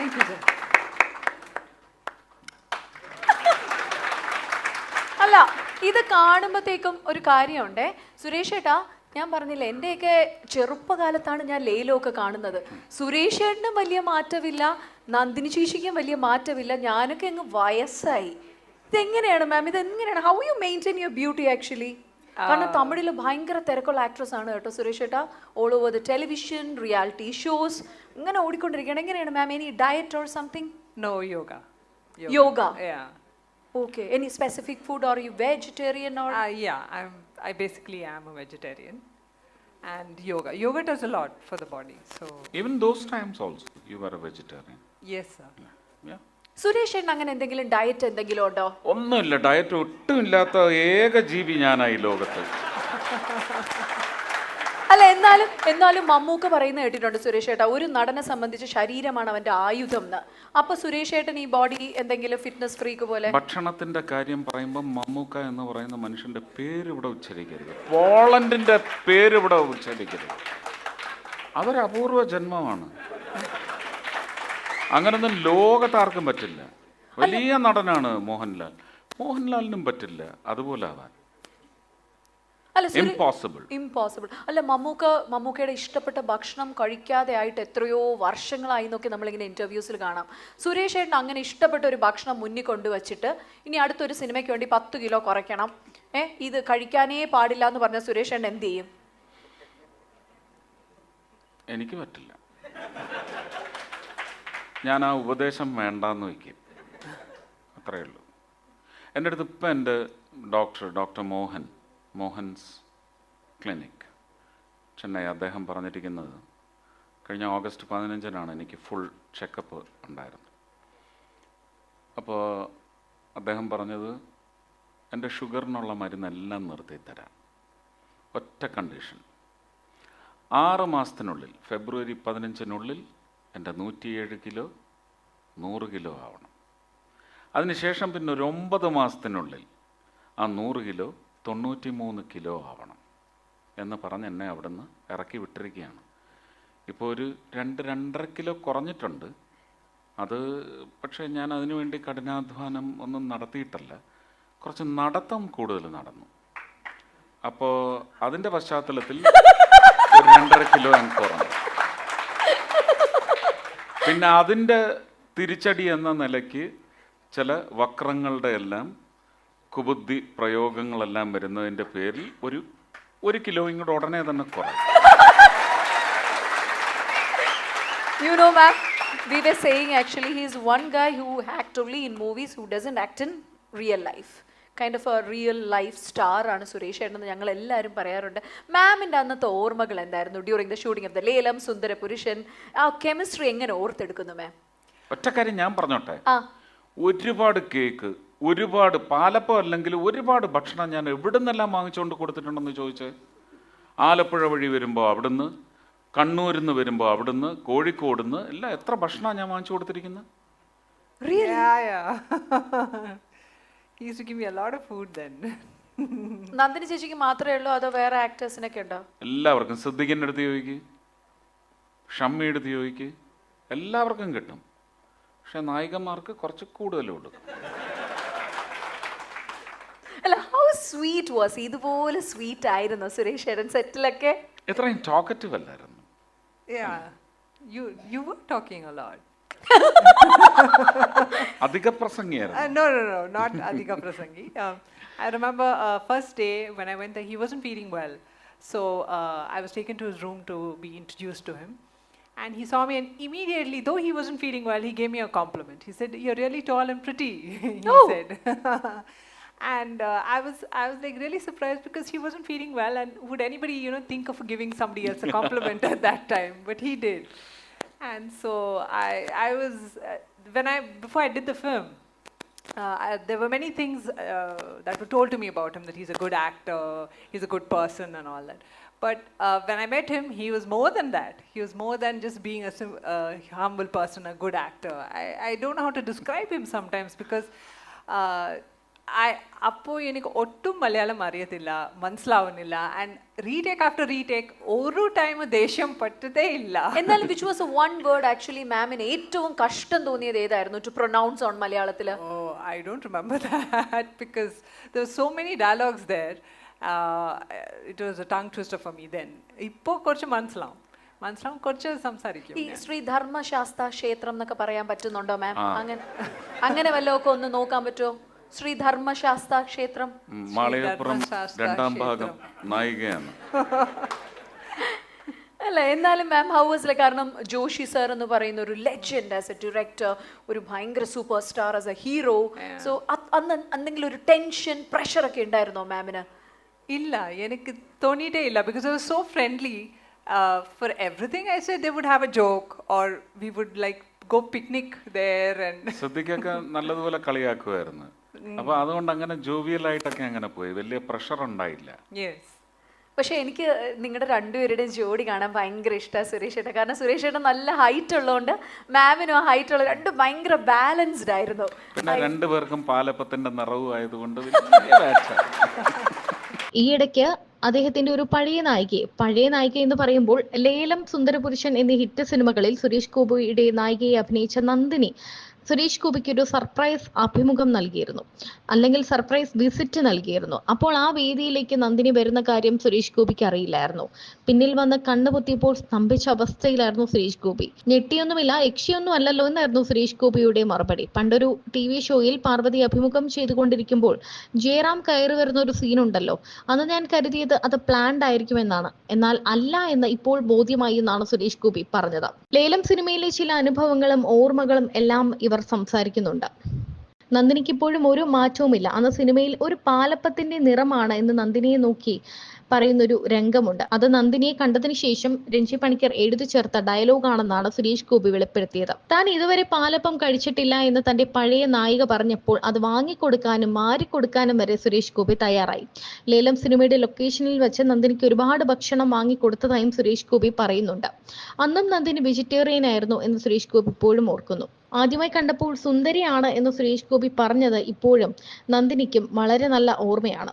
Thank you, sir. അല്ല ഇത് കാണുമ്പോഴത്തേക്കും ഒരു കാര്യമുണ്ടേ സുരേഷ് ഏട്ടാ, ഞാൻ പറഞ്ഞില്ല എൻ്റെയൊക്കെ ചെറുപ്പകാലത്താണ് ഞാൻ ലേലമൊക്കെ കാണുന്നത്. സുരേഷ് ഏട്ടനും വലിയ മാറ്റമില്ല, നന്ദിനി ചേച്ചിക്കും വലിയ മാറ്റമില്ല, ഞാനൊക്കെ അങ്ങ് വയസ്സായി. ഇതെങ്ങനെയാണ് മാം, ഇതെങ്ങനെയാണ്, how you maintain your beauty actually? കാരണം തമിഴിൽ ഭയങ്കര തിരക്കുള്ള ആക്ട്രസ് ആണ് കേട്ടോ സുരേഷ് ഏട്ടാ. All over the television, reality shows ഇങ്ങനെ ഓടിക്കൊണ്ടിരിക്കുകയാണ്. എങ്ങനെയാണ് ma'am, any diet or something? No, yoga. Yoga. Yeah. Okay. Any specific food, or are you vegetarian or? Yeah, I basically am a vegetarian. And yoga does a lot for the body. So Even those times also, you were a vegetarian. yes, sir. Yeah. Suresh ഏട്ടൻ അങ്ങനെ എന്തെങ്കിലും diet എന്തെങ്കിലും ഉണ്ടോ? ഒന്നുമില്ല, diet ഒട്ടും ഇല്ലാത്ത ഏക ജീവി ഞാനായി ലോകത്ത്. അല്ല എന്നാലും മമ്മൂക്ക പറയുന്ന കേട്ടിട്ടുണ്ട് സുരേഷ് ഏട്ടാ, ഒരു നടനെ സംബന്ധിച്ച് ശരീരമാണ് അവന്റെ ആയുധം എന്ന്. അപ്പൊ സുരേഷ് ഏട്ടൻ ഈ ബോഡി എന്തെങ്കിലും ഫിറ്റ്നസ് ഫ്രീക്ക് പോലെ? ഭക്ഷണത്തിന്റെ കാര്യം പറയുമ്പോൾ മമ്മൂക്ക എന്ന് പറയുന്ന മനുഷ്യന്റെ പേര് ഇവിടെ ഉച്ചരിക്കരുത്, പോളണ്ടിന്റെ പേര് ഇവിടെ ഉച്ചരിക്കരുത്. അതൊരു അപൂർവ ജന്മമാണ്. അങ്ങനൊന്നും ലോകത്താർക്കും പറ്റില്ല. വലിയ നടനാണ് മോഹൻലാൽ, മോഹൻലാലിനും പറ്റില്ല അതുപോലെ ആവാൻ. അല്ല ഇംപോസിബിൾ. അല്ല മമ്മൂക്കയുടെ ഇഷ്ടപ്പെട്ട ഭക്ഷണം കഴിക്കാതെ ആയിട്ട് എത്രയോ വർഷങ്ങളായി എന്നൊക്കെ നമ്മളിങ്ങനെ ഇന്റർവ്യൂസിൽ കാണാം. സുരേഷ് ഏട്ടൻ അങ്ങനെ ഇഷ്ടപ്പെട്ട ഒരു ഭക്ഷണം മുന്നിൽ കൊണ്ടുവച്ചിട്ട് ഇനി അടുത്തൊരു സിനിമയ്ക്ക് വേണ്ടി 10 കിലോ കുറയ്ക്കണം, ഇത് കഴിക്കാനേ പാടില്ല എന്ന് പറഞ്ഞ സുരേഷ് ഏട്ടൻ എന്ത് ചെയ്യും? എനിക്ക് പറ്റില്ല. ഞാൻ ആ ഉപദേശം വേണ്ടാന്ന് വയ്ക്കും, അത്രയേ ഉള്ളൂ. എൻ്റെ അടുത്ത് ഇപ്പം എൻ്റെ ഡോക്ടർ മോഹൻസ് ക്ലിനിക് ചെന്നൈ, അദ്ദേഹം പറഞ്ഞിരിക്കുന്നത് കഴിഞ്ഞ ഓഗസ്റ്റ് 15-നാണ് എനിക്ക് ഫുൾ ചെക്കപ്പ് ഉണ്ടായിരുന്നു. അപ്പോൾ അദ്ദേഹം പറഞ്ഞത് എൻ്റെ ഷുഗറിനുള്ള മരുന്നെല്ലാം നിർത്തിത്തരാം, ഒറ്റ കണ്ടീഷൻ, 6 മാസത്തിനുള്ളിൽ ഫെബ്രുവരി 15-നുള്ളിൽ എൻ്റെ 107 കിലോ 100 കിലോ ആവണം. അതിനുശേഷം പിന്നെ ഒരു 9 മാസത്തിനുള്ളിൽ ആ 100 കിലോ 93 കിലോ ആവണം എന്ന് പറഞ്ഞ് എന്നെ അവിടെ നിന്ന് ഇറക്കി വിട്ടിരിക്കുകയാണ്. ഇപ്പോൾ ഒരു 2-2.5 കിലോ കുറഞ്ഞിട്ടുണ്ട്. അത് പക്ഷേ ഞാൻ അതിനുവേണ്ടി കഠിനാധ്വാനം ഒന്നും നടത്തിയിട്ടല്ല, കുറച്ച് നടത്തം കൂടുതൽ നടന്നു. അപ്പോൾ അതിൻ്റെ പശ്ചാത്തലത്തിൽ ഒരു 2.5 കിലോ എനിക്ക് കുറഞ്ഞു. പിന്നെ അതിൻ്റെ തിരിച്ചടി എന്ന നിലയ്ക്ക് ചില വക്രങ്ങളുടെ എല്ലാം കുബുദ്ധി പ്രയോഗങ്ങളെല്ലാം വരുന്നതിൻ്റെ പേരിൽ ഒരു കിലോ ഇങ്ങോട്ട് ഉടനെ തന്നെ കുറയും. You know, ma'am, we were saying actually he's one guy who act only in movies, who doesn't act in real life. Kind of a real life star ആണ് സുരേഷ് ഏട്ടൻ എന്ന് ഞങ്ങൾ എല്ലാവരും പറയാറുണ്ട്. മാമിൻ്റെ അന്നത്തെ ഓർമ്മകൾ എന്തായിരുന്നു during the shooting of the ലേലം സുന്ദര പുരുഷൻ? ആ കെമിസ്ട്രി എങ്ങനെ ഓർത്തെടുക്കുന്നു മാം? ഒറ്റ കാര്യം ഞാൻ പറഞ്ഞോട്ടെ, ഒരുപാട് കേക്ക്, ഒരുപാട് പാലപ്പം, അല്ലെങ്കിൽ ഒരുപാട് ഭക്ഷണം ഞാൻ എവിടെ നിന്നെല്ലാം വാങ്ങിച്ചുകൊണ്ട് കൊടുത്തിട്ടുണ്ടെന്ന് ചോദിച്ച്, ആലപ്പുഴ വഴി വരുമ്പോൾ അവിടുന്ന്, കണ്ണൂരിൽ നിന്ന് വരുമ്പോൾ അവിടുന്ന്, കോഴിക്കോട് നിന്ന് എല്ലാം എത്ര ഭക്ഷണമാണ് ഞാൻ വാങ്ങിച്ചു കൊടുത്തിരിക്കുന്നത്. Yeah. He used to give me a lot of food then. Nandini ചേച്ചിക്ക് മാത്രമേ ഉള്ളൂ അതോ വേറെ ആക്ടേഴ്സിനൊക്കെ ഉണ്ടോ? എല്ലാവർക്കും, സിദ്ദിഖിൻ്റെ അടുത്ത് ചോദിക്ക്, ഷമ്മിയുടെ അടുത്ത് ചോദിക്ക്, എല്ലാവർക്കും കിട്ടും. പക്ഷെ നായികന്മാർക്ക് കുറച്ച് കൂടുതലേ ഉള്ളൂ. അല്ല, ഹൗ സ്വീറ്റ് വാസ്, ഇതുപോലെ സ്വീറ്റ് ആയിരുന്നു സുരേഷ് ഏട്ടൻ സെറ്റിലൊക്കെ? എത്രയും ടോക്കറ്റീവ് അല്ലായിരുന്നു. Yeah, you were talking a lot. അധിക പ്രസംഗിയായിരുന്നു. No, not Adhika Prasangi. I remember first day when I went there, he wasn't feeling well. So I was taken to his room to be introduced to him. And he saw me, and immediately, though he wasn't feeling well, he gave me a compliment. He said, "You're really tall and pretty," he said. And I was like really surprised because he wasn't feeling well, and would anybody think of giving somebody else a compliment at that time? But he did. And so I was before I did the film, there were many things that were told to me about him, that he's a good actor, he's a good person and all that. But when I met him, he was more than that. He was more than just being a humble person, a good actor. I don't know how to describe him sometimes because അപ്പോൾ എനിക്ക് ഒട്ടും മലയാളം അറിയത്തില്ല, മനസ്സിലാവുന്നില്ല. And retake after retake ഒരു time ദേഷ്യം പറ്റതേ ഇല്ല. എന്നാലും which was one word actually മാമിന് ഏറ്റവും കഷ്ടം തോന്നിയത് ഏതായിരുന്നു ടു പ്രൊനൗൺസ് ഓൺ മലയാളത്തിൽ? Oh, I don't remember that because there were so many dialogues there. It was a tongue twister for me then. ഇപ്പോൾ കുറച്ച് മനസ്സിലാവും, കുറച്ച് സംസാരിക്കും. ഈ ശ്രീ ധർമ്മശാസ്ത്ര ക്ഷേത്രം എന്നൊക്കെ പറയാൻ പറ്റുന്നുണ്ടോ മാം? അങ്ങനെ വല്ലതൊക്കെ ഒന്ന് നോക്കാൻ പറ്റുമോ? ശ്രീ ധർമ്മശാസ്ത്ര ക്ഷേത്രം, മാളികപ്പുറം രണ്ടാം ഭാഗം നായികയാണ്. അല്ല എന്നാലും മാം ഹൗ വാസ് ലൈക്ക്, കാരണം ജോഷി സർ എന്ന് പറയുന്ന ഒരു ലെജൻഡ് ആസ് എ ഡയറക്ടർ, ഒരു ഭയങ്കര super star as A hero, so അന്ന് എന്തെങ്കിലും ഒരു ടെൻഷൻ പ്രഷർ ഒക്കെ ഉണ്ടായിരുന്നോ മാമിന്? ഇല്ല, എനിക്ക് തോന്നിയിട്ടേ ഇല്ല. Because I was so friendly. For everything I said they would have a joke or we would like go picnic there and ശ്രദ്ധിക്കൊക്കെ നല്ലതുപോലെ കളിയാക്കുമായിരുന്നു. അപ്പൊ അതുകൊണ്ട് അങ്ങനെ ജോവിയലായിട്ടൊക്കെ അങ്ങനെ പോയി, വലിയ പ്രഷർ ഉണ്ടായില്ല. യെസ്. പക്ഷെ എനിക്ക് നിങ്ങളുടെ രണ്ടുപേരുടെയും ജോഡി കാണാൻ ഭയങ്കര ഇഷ്ടമാണ് സുരേഷ് ഏട്ടൻ. കാരണം സുരേഷ് ഏട്ടൻ നല്ല ഹൈറ്റ് ഉള്ളതുകൊണ്ട് മാമിനും ആ ഹൈറ്റ് ഉള്ള രണ്ടും ഭയങ്കര ബാലൻസ്ഡ് ആയിരുന്നു. പിന്നെ രണ്ടുപേർക്കും പാലപ്പത്തിന്റെ നിറവും ആയതുകൊണ്ട് വലിയ മാച്ചാണ്. ഈയിടയ്ക്ക് അദ്ദേഹത്തിന്റെ ഒരു പഴയ നായിക എന്ന് പറയുമ്പോൾ ലേലം, സുന്ദരപുരുഷൻ എന്നീ ഹിറ്റ് സിനിമകളിൽ സുരേഷ് ഗോപിയുടെ നായികയെ അഭിനയിച്ച നന്ദിനി സുരേഷ് ഗോപിക്ക് ഒരു സർപ്രൈസ് അഭിമുഖം നൽകിയിരുന്നു, അല്ലെങ്കിൽ സർപ്രൈസ് വിസിറ്റ് നൽകിയിരുന്നു. അപ്പോൾ ആ വേദിയിലേക്ക് നന്ദിനി വരുന്ന കാര്യം സുരേഷ് ഗോപിക്ക് അറിയില്ലായിരുന്നു. പിന്നിൽ വന്ന് കണ്ണുപൊത്തിയപ്പോൾ സ്തംഭിച്ച അവസ്ഥയിലായിരുന്നു സുരേഷ് ഗോപി. ഞെട്ടിയൊന്നുമില്ല, യക്ഷിയൊന്നും അല്ലല്ലോ എന്നായിരുന്നു സുരേഷ് ഗോപിയുടെ മറുപടി. പണ്ടൊരു TV ഷോയിൽ പാർവതി അഭിമുഖം ചെയ്തുകൊണ്ടിരിക്കുമ്പോൾ ജയറാം കയറി വരുന്ന ഒരു സീനുണ്ടല്ലോ, അന്ന് ഞാൻ കരുതിയത് അത് പ്ലാൻഡ് ആയിരിക്കുമെന്നാണ്. എന്നാൽ അല്ല എന്ന് ഇപ്പോൾ ബോധ്യമായി എന്നാണ് സുരേഷ് ഗോപി പറഞ്ഞത്. ലേലം സിനിമയിലെ ചില അനുഭവങ്ങളും ഓർമ്മകളും എല്ലാം ഇവർ സംസാരിക്കുന്നുണ്ട്. നന്ദിനിക്ക് ഇപ്പോഴും ഒരു മാറ്റവുമില്ല. അന്ന് സിനിമയിൽ ഒരു പാലപ്പത്തിന്റെ നിറമാണ് എന്ന് നന്ദിനിയെ നോക്കി പറയുന്നൊരു രംഗമുണ്ട്. അത് നന്ദിനിയെ കണ്ടതിന് ശേഷം രഞ്ജി പണിക്കർ എഴുതി ചേർത്ത ഡയലോഗാണെന്നാണ് സുരേഷ് ഗോപി വെളിപ്പെടുത്തിയത്. താൻ ഇതുവരെ പാലപ്പം കഴിച്ചിട്ടില്ല എന്ന് തന്റെ പഴയ നായിക പറഞ്ഞപ്പോൾ അത് വാങ്ങിക്കൊടുക്കാനും മാറിക്കൊടുക്കാനും വരെ സുരേഷ് ഗോപി തയ്യാറായി. ലേലം സിനിമയുടെ ലൊക്കേഷനിൽ വെച്ച് നന്ദിനിക്ക് ഒരുപാട് ഭക്ഷണം വാങ്ങിക്കൊടുത്തതായും സുരേഷ് ഗോപി പറയുന്നുണ്ട്. അന്നും നന്ദിനി വെജിറ്റേറിയൻ ആയിരുന്നു എന്ന് സുരേഷ് ഗോപി ഇപ്പോഴും ഓർക്കുന്നു. ആദ്യമായി കണ്ടപ്പോൾ സുന്ദരിയാണ് എന്ന് സുരേഷ് ഗോപി പറഞ്ഞത് ഇപ്പോഴും നന്ദിനിക്കും വളരെ നല്ല ഓർമ്മയാണ്.